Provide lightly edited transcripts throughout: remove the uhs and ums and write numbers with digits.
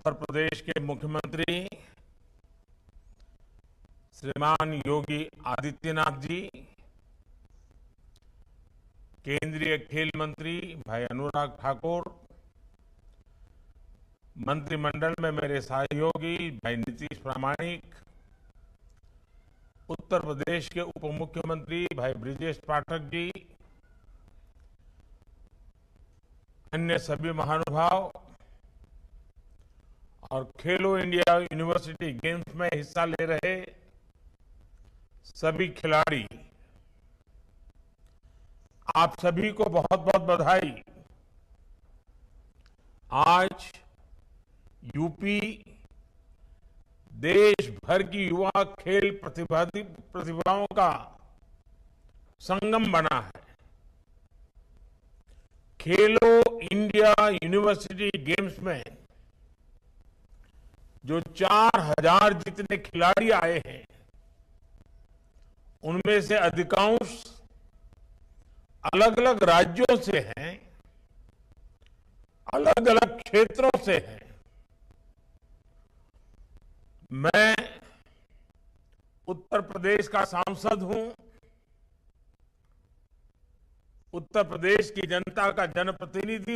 उत्तर प्रदेश के मुख्यमंत्री श्रीमान योगी आदित्यनाथ जी, केंद्रीय खेल मंत्री भाई अनुराग ठाकुर, मंत्रिमंडल में मेरे सहयोगी भाई नीतीश प्रामाणिक, उत्तर प्रदेश के उप मुख्यमंत्री भाई ब्रिजेश पाठक जी, अन्य सभी महानुभाव और खेलो इंडिया यूनिवर्सिटी गेम्स में हिस्सा ले रहे सभी खिलाड़ी, आप सभी को बहुत बहुत बधाई। आज यूपी देश भर की युवा खेल प्रतिभाओं का संगम बना है। खेलो इंडिया यूनिवर्सिटी गेम्स में जो 4000 जितने खिलाड़ी आए हैं, उनमें से अधिकांश अलग अलग राज्यों से हैं, अलग अलग क्षेत्रों से हैं। मैं उत्तर प्रदेश का सांसद हूं, उत्तर प्रदेश की जनता का जनप्रतिनिधि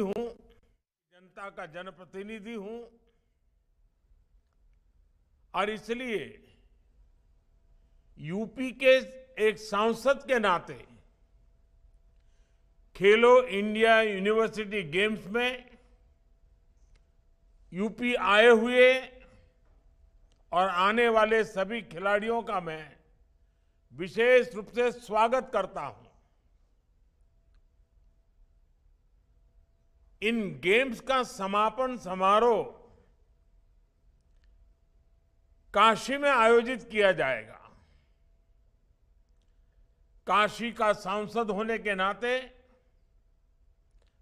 हूं और इसलिए यूपी के एक सांसद के नाते खेलो इंडिया यूनिवर्सिटी गेम्स में यूपी आए हुए और आने वाले सभी खिलाड़ियों का मैं विशेष रूप से स्वागत करता हूं। इन गेम्स का समापन समारोह काशी में आयोजित किया जाएगा। काशी का सांसद होने के नाते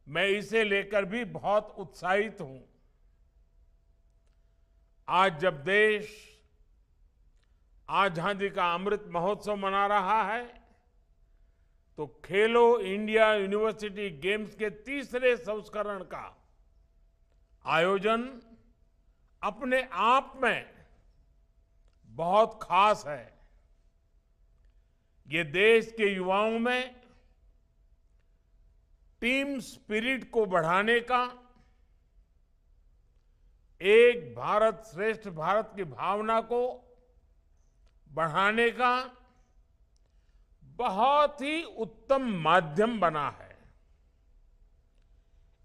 मैं इसे लेकर भी बहुत उत्साहित हूं। आज जब देश आजादी का अमृत महोत्सव मना रहा है, तो खेलो इंडिया यूनिवर्सिटी गेम्स के तीसरे संस्करण का आयोजन अपने आप में बहुत खास है। ये देश के युवाओं में टीम स्पिरिट को बढ़ाने का, एक भारत श्रेष्ठ भारत की भावना को बढ़ाने का बहुत ही उत्तम माध्यम बना है।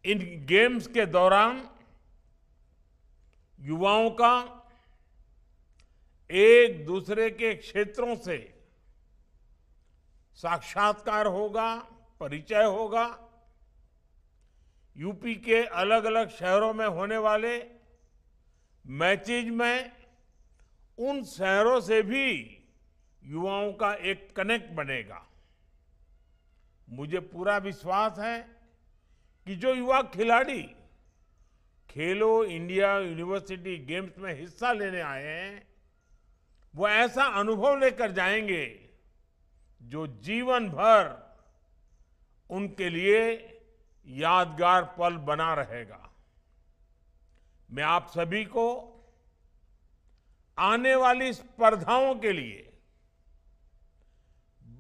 इन गेम्स के दौरान युवाओं का एक दूसरे के क्षेत्रों से साक्षात्कार होगा, परिचय होगा। यूपी के अलग अलग शहरों में होने वाले मैचेज में उन शहरों से भी युवाओं का एक कनेक्ट बनेगा। मुझे पूरा विश्वास है कि जो युवा खिलाड़ी खेलो इंडिया यूनिवर्सिटी गेम्स में हिस्सा लेने आए हैं, वो ऐसा अनुभव लेकर जाएंगे जो जीवन भर उनके लिए यादगार पल बना रहेगा। मैं आप सभी को आने वाली स्पर्धाओं के लिए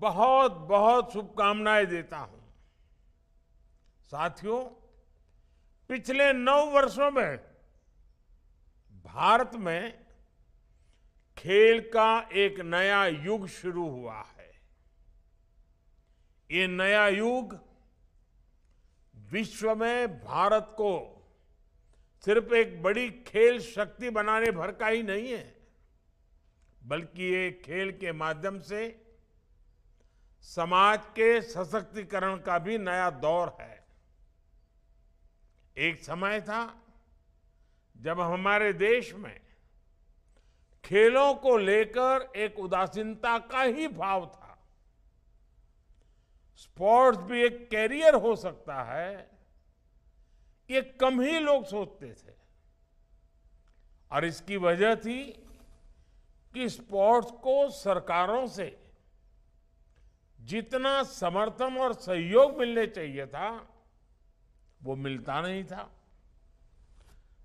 बहुत बहुत शुभकामनाएं देता हूं। साथियों, पिछले 9 वर्षों में भारत में खेल का एक नया युग शुरू हुआ है। ये नया युग विश्व में भारत को सिर्फ एक बड़ी खेल शक्ति बनाने भर का ही नहीं है, बल्कि ये खेल के माध्यम से समाज के सशक्तिकरण का भी नया दौर है। एक समय था जब हमारे देश में खेलों को लेकर एक उदासीनता का ही भाव था। स्पोर्ट्स भी एक कैरियर हो सकता है, ये कम ही लोग सोचते थे। और इसकी वजह थी कि स्पोर्ट्स को सरकारों से जितना समर्थन और सहयोग मिलने चाहिए था, वो मिलता नहीं था।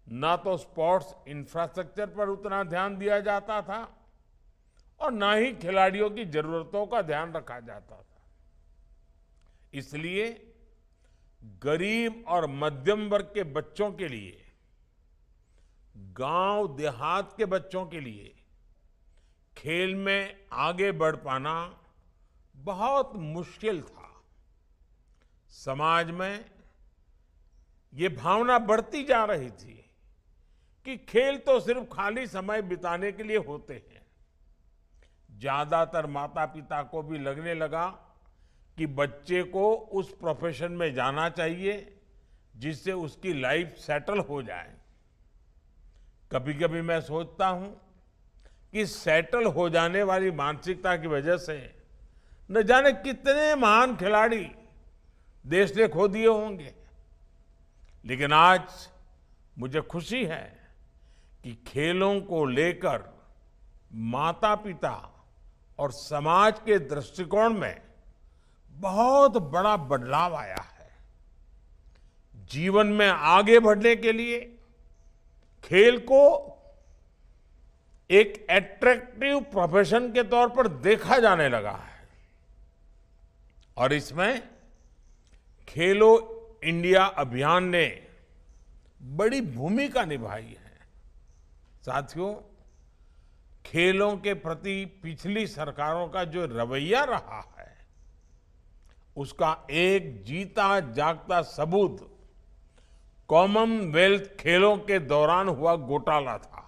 ना तो स्पोर्ट्स इंफ्रास्ट्रक्चर पर उतना ध्यान दिया जाता था और ना ही खिलाड़ियों की जरूरतों का ध्यान रखा जाता था। इसलिए गरीब और मध्यम वर्ग के बच्चों के लिए, गांव देहात के बच्चों के लिए खेल में आगे बढ़ पाना बहुत मुश्किल था। समाज में ये भावना बढ़ती जा रही थी कि खेल तो सिर्फ खाली समय बिताने के लिए होते हैं। ज्यादातर माता पिता को भी लगने लगा कि बच्चे को उस प्रोफेशन में जाना चाहिए जिससे उसकी लाइफ सेटल हो जाए। कभी कभी मैं सोचता हूं कि सेटल हो जाने वाली मानसिकता की वजह से न जाने कितने महान खिलाड़ी देश ने खो दिए होंगे। लेकिन आज मुझे खुशी है कि खेलों को लेकर माता पिता और समाज के दृष्टिकोण में बहुत बड़ा बदलाव आया है। जीवन में आगे बढ़ने के लिए खेल को एक एट्रैक्टिव प्रोफेशन के तौर पर देखा जाने लगा है और इसमें खेलो इंडिया अभियान ने बड़ी भूमिका निभाई है। साथियों, खेलों के प्रति पिछली सरकारों का जो रवैया रहा है उसका एक जीता जागता सबूत कॉमनवेल्थ खेलों के दौरान हुआ घोटाला था।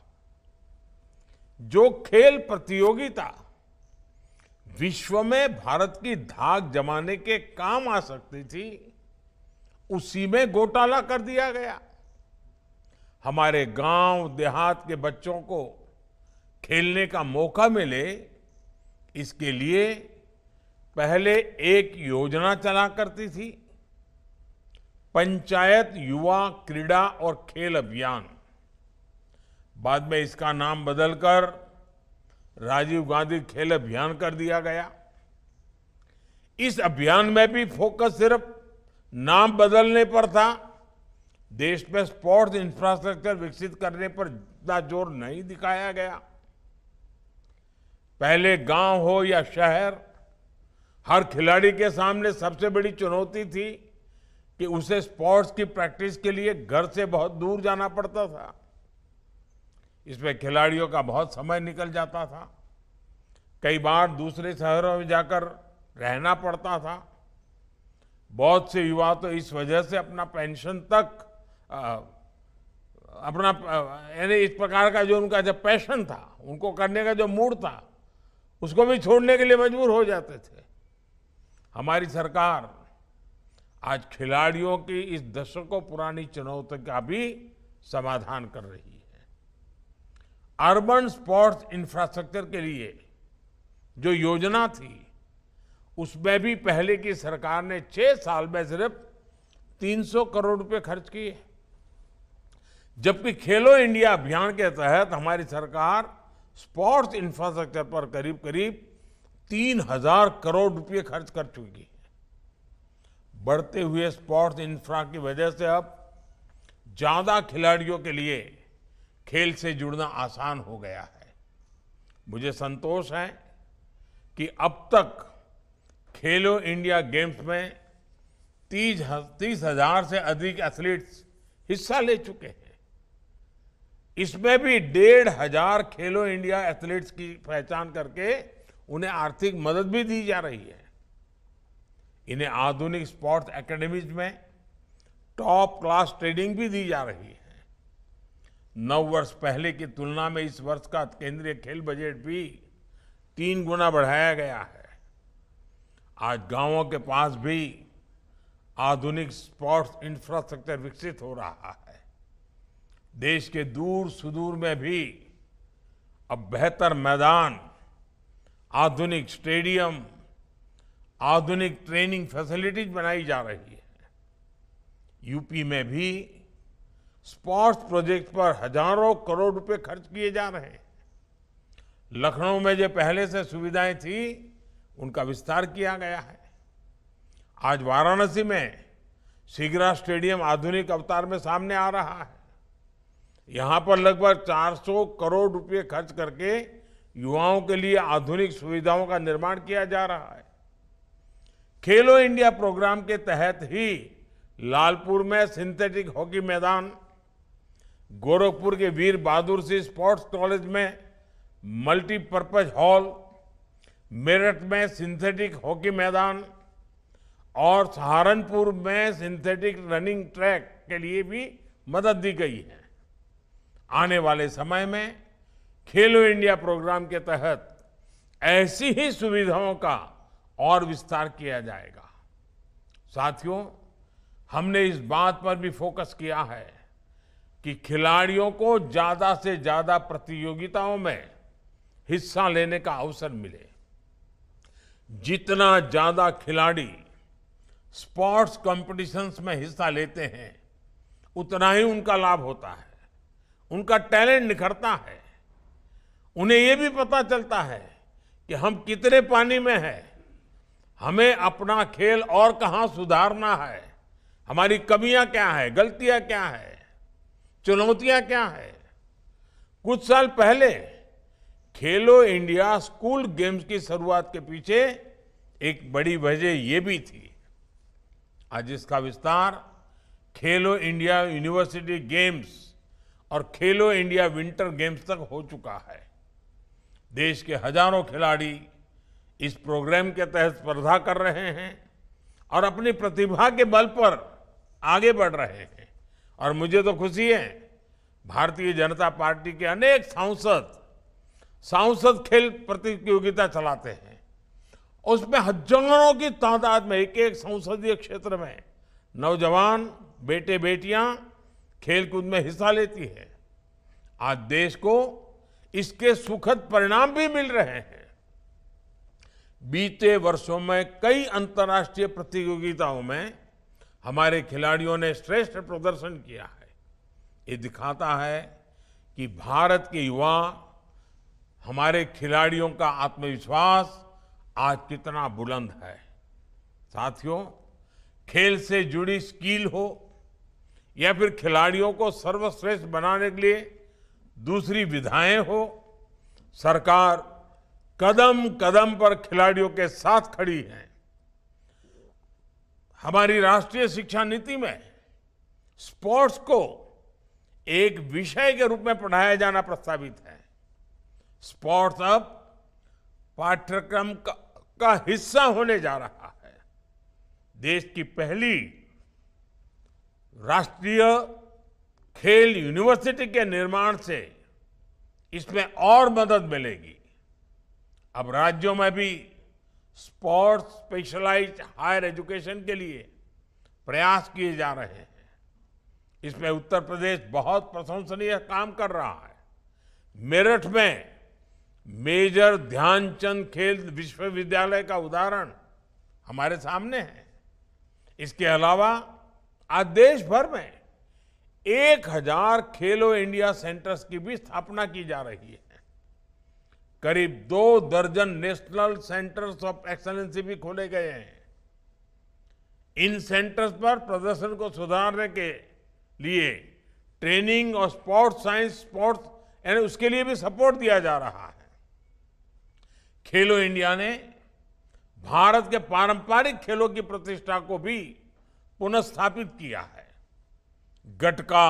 जो खेल प्रतियोगिता विश्व में भारत की धाक जमाने के काम आ सकती थी, उसी में घोटाला कर दिया गया। हमारे गांव देहात के बच्चों को खेलने का मौका मिले, इसके लिए पहले एक योजना चला करती थी, पंचायत युवा क्रीड़ा और खेल अभियान। बाद में इसका नाम बदलकर राजीव गांधी खेल अभियान कर दिया गया। इस अभियान में भी फोकस सिर्फ नाम बदलने पर था। देश में स्पोर्ट्स इंफ्रास्ट्रक्चर विकसित करने पर इतना जोर नहीं दिखाया गया। पहले गांव हो या शहर, हर खिलाड़ी के सामने सबसे बड़ी चुनौती थी कि उसे स्पोर्ट्स की प्रैक्टिस के लिए घर से बहुत दूर जाना पड़ता था। इसमें खिलाड़ियों का बहुत समय निकल जाता था। कई बार दूसरे शहरों में जाकर रहना पड़ता था। बहुत से युवा तो इस वजह से अपना पेंशन तक अपना यानी इस प्रकार का जो उनका जब पैशन था, उनको करने का जो मूड था, उसको भी छोड़ने के लिए मजबूर हो जाते थे। हमारी सरकार आज खिलाड़ियों की इस दशकों पुरानी चुनौती का भी समाधान कर रही है। अर्बन स्पोर्ट्स इंफ्रास्ट्रक्चर के लिए जो योजना थी, उसमें भी पहले की सरकार ने 6 साल में सिर्फ 300 करोड़ रुपए खर्च किए, जबकि खेलो इंडिया अभियान के तहत हमारी सरकार स्पोर्ट्स इंफ्रास्ट्रक्चर पर करीब करीब 3000 करोड़ रुपए खर्च कर चुकी है। बढ़ते हुए स्पोर्ट्स इंफ्रा की वजह से अब ज्यादा खिलाड़ियों के लिए खेल से जुड़ना आसान हो गया है। मुझे संतोष है कि अब तक खेलो इंडिया गेम्स में 30,000 से अधिक एथलीट्स हिस्सा ले चुके हैं। इसमें भी 1,500 खेलो इंडिया एथलीट्स की पहचान करके उन्हें आर्थिक मदद भी दी जा रही है। इन्हें आधुनिक स्पोर्ट्स एकेडमीज में टॉप क्लास ट्रेनिंग भी दी जा रही है। 9 वर्ष पहले की तुलना में इस वर्ष का केंद्रीय खेल बजट भी 3 गुना बढ़ाया गया है। आज गांवों के पास भी आधुनिक स्पोर्ट्स इंफ्रास्ट्रक्चर विकसित हो रहा है। देश के दूर सुदूर में भी अब बेहतर मैदान, आधुनिक स्टेडियम, आधुनिक ट्रेनिंग फैसिलिटीज बनाई जा रही है। यूपी में भी स्पोर्ट्स प्रोजेक्ट पर हजारों करोड़ रुपए खर्च किए जा रहे हैं। लखनऊ में जो पहले से सुविधाएं थी, उनका विस्तार किया गया है। आज वाराणसी में शिग्रा स्टेडियम आधुनिक अवतार में सामने आ रहा है। यहां पर लगभग 400 करोड़ रुपए खर्च करके युवाओं के लिए आधुनिक सुविधाओं का निर्माण किया जा रहा है। खेलो इंडिया प्रोग्राम के तहत ही लालपुर में सिंथेटिक हॉकी मैदान, गोरखपुर के वीर बहादुर सिंह स्पोर्ट्स कॉलेज में मल्टीपर्पज हॉल, मेरठ में सिंथेटिक हॉकी मैदान और सहारनपुर में सिंथेटिक रनिंग ट्रैक के लिए भी मदद दी गई है। आने वाले समय में खेलो इंडिया प्रोग्राम के तहत ऐसी ही सुविधाओं का और विस्तार किया जाएगा। साथियों, हमने इस बात पर भी फोकस किया है कि खिलाड़ियों को ज्यादा से ज्यादा प्रतियोगिताओं में हिस्सा लेने का अवसर मिले। जितना ज्यादा खिलाड़ी स्पोर्ट्स कॉम्पिटिशन्स में हिस्सा लेते हैं, उतना ही उनका लाभ होता है, उनका टैलेंट निखरता है। उन्हें यह भी पता चलता है कि हम कितने पानी में हैं, हमें अपना खेल और कहां सुधारना है, हमारी कमियां क्या है, गलतियां क्या है, चुनौतियां क्या है। कुछ साल पहले खेलो इंडिया स्कूल गेम्स की शुरुआत के पीछे एक बड़ी वजह यह भी थी। आज इसका विस्तार खेलो इंडिया यूनिवर्सिटी गेम्स और खेलो इंडिया विंटर गेम्स तक हो चुका है। देश के हजारों खिलाड़ी इस प्रोग्राम के तहत स्पर्धा कर रहे हैं और अपनी प्रतिभा के बल पर आगे बढ़ रहे हैं। और मुझे तो खुशी है, भारतीय जनता पार्टी के अनेक सांसद खेल प्रतियोगिता चलाते हैं। उसमें हजारों की तादाद में एक एक संसदीय क्षेत्र में नौजवान बेटे बेटियां खेलकूद में हिस्सा लेती है। आज देश को इसके सुखद परिणाम भी मिल रहे हैं। बीते वर्षों में कई अंतर्राष्ट्रीय प्रतियोगिताओं में हमारे खिलाड़ियों ने श्रेष्ठ प्रदर्शन किया है। ये दिखाता है कि भारत के युवा, हमारे खिलाड़ियों का आत्मविश्वास आज कितना बुलंद है। साथियों, खेल से जुड़ी स्किल हो या फिर खिलाड़ियों को सर्वश्रेष्ठ बनाने के लिए दूसरी विधाएं हो, सरकार कदम कदम पर खिलाड़ियों के साथ खड़ी है। हमारी राष्ट्रीय शिक्षा नीति में स्पोर्ट्स को एक विषय के रूप में पढ़ाया जाना प्रस्तावित है। स्पोर्ट्स अब पाठ्यक्रम का हिस्सा होने जा रहा है। देश की पहली राष्ट्रीय खेल यूनिवर्सिटी के निर्माण से इसमें और मदद मिलेगी। अब राज्यों में भी स्पोर्ट्स स्पेशलाइज्ड हायर एजुकेशन के लिए प्रयास किए जा रहे हैं। इसमें उत्तर प्रदेश बहुत प्रशंसनीय काम कर रहा है। मेरठ में मेजर ध्यानचंद खेल विश्वविद्यालय का उदाहरण हमारे सामने है। इसके अलावा आज देश भर में 1000 खेलो इंडिया सेंटर्स की भी स्थापना की जा रही है। करीब 2 दर्जन नेशनल सेंटर्स ऑफ एक्सीलेंसी भी खोले गए हैं। इन सेंटर्स पर प्रदर्शन को सुधारने के लिए ट्रेनिंग और स्पोर्ट्स साइंस, स्पोर्ट्स यानी उसके लिए भी सपोर्ट दिया जा रहा है। खेलो इंडिया ने भारत के पारंपरिक खेलों की प्रतिष्ठा को भी पुनर्स्थापित किया है। गटका,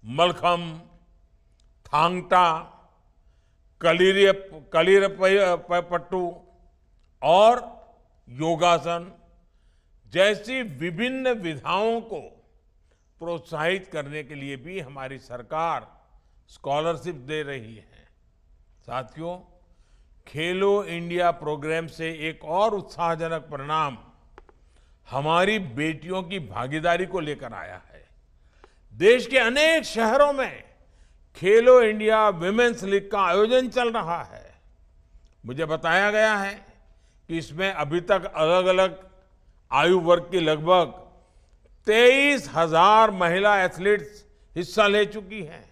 मलखम, थांग टा, कलीरपट्टू और योगासन जैसी विभिन्न विधाओं को प्रोत्साहित करने के लिए भी हमारी सरकार स्कॉलरशिप दे रही है। साथियों, खेलो इंडिया प्रोग्राम से एक और उत्साहजनक परिणाम हमारी बेटियों की भागीदारी को लेकर आया है। देश के अनेक शहरों में खेलो इंडिया विमेंस लीग का आयोजन चल रहा है। मुझे बताया गया है कि इसमें अभी तक अलग अलग आयु वर्ग की लगभग 23,000 महिला एथलीट्स हिस्सा ले चुकी हैं।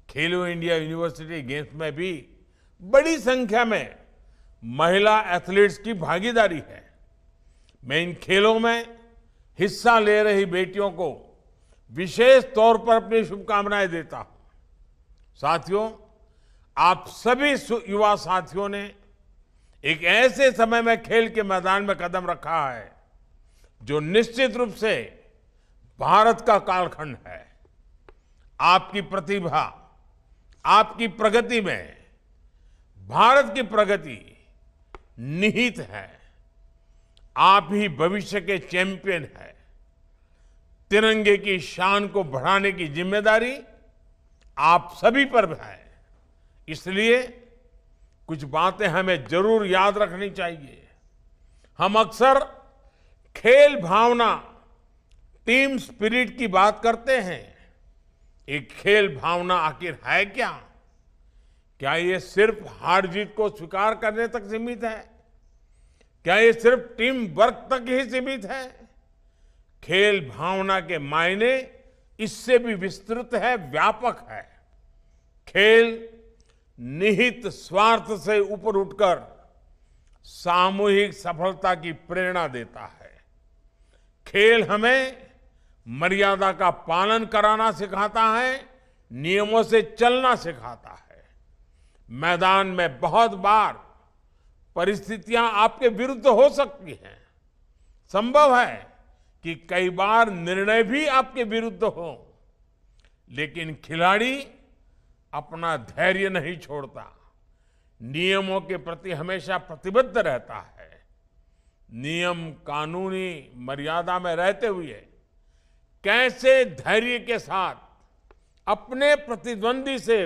खेलो इंडिया यूनिवर्सिटी गेम्स में भी बड़ी संख्या में महिला एथलीट्स की भागीदारी है। मैं इन खेलों में हिस्सा ले रही बेटियों को विशेष तौर पर अपनी शुभकामनाएं देता हूं। साथियों, आप सभी युवा साथियों ने एक ऐसे समय में खेल के मैदान में कदम रखा है जो निश्चित रूप से भारत का कालखंड है। आपकी प्रतिभा, आपकी प्रगति में भारत की प्रगति निहित है। आप ही भविष्य के चैंपियन हैं। तिरंगे की शान को बढ़ाने की जिम्मेदारी आप सभी पर है। इसलिए कुछ बातें हमें जरूर याद रखनी चाहिए। हम अक्सर खेल भावना, टीम स्पिरिट की बात करते हैं। एक खेल भावना आखिर है क्या? क्या ये सिर्फ हार जीत को स्वीकार करने तक सीमित है? क्या ये सिर्फ टीम वर्क तक ही सीमित है? खेल भावना के मायने इससे भी विस्तृत है, व्यापक है। खेल निहित स्वार्थ से ऊपर उठकर सामूहिक सफलता की प्रेरणा देता है। खेल हमें मर्यादा का पालन कराना सिखाता है, नियमों से चलना सिखाता है। मैदान में बहुत बार परिस्थितियां आपके विरुद्ध हो सकती हैं। संभव है कि कई बार निर्णय भी आपके विरुद्ध हो, लेकिन खिलाड़ी अपना धैर्य नहीं छोड़ता, नियमों के प्रति हमेशा प्रतिबद्ध रहता है। नियम, कानूनी मर्यादा में रहते हुए कैसे धैर्य के साथ अपने प्रतिद्वंदी से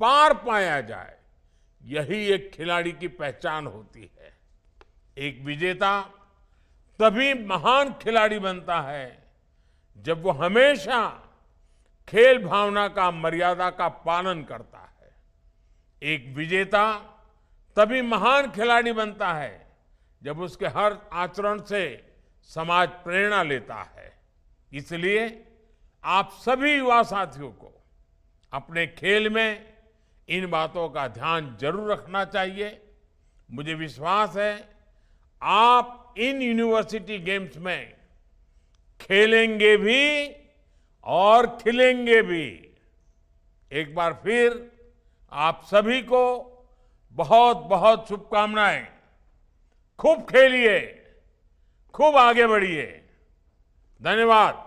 पार पाया जाए, यही एक खिलाड़ी की पहचान होती है। एक विजेता तभी महान खिलाड़ी बनता है जब वो हमेशा खेल भावना का, मर्यादा का पालन करता है। एक विजेता तभी महान खिलाड़ी बनता है जब उसके हर आचरण से समाज प्रेरणा लेता है। इसलिए आप सभी युवा साथियों को अपने खेल में इन बातों का ध्यान जरूर रखना चाहिए। मुझे विश्वास है आप इन यूनिवर्सिटी गेम्स में खेलेंगे भी और खिलेंगे भी। एक बार फिर आप सभी को बहुत बहुत शुभकामनाएं। खूब खेलिए, खूब आगे बढ़िए। धन्यवाद।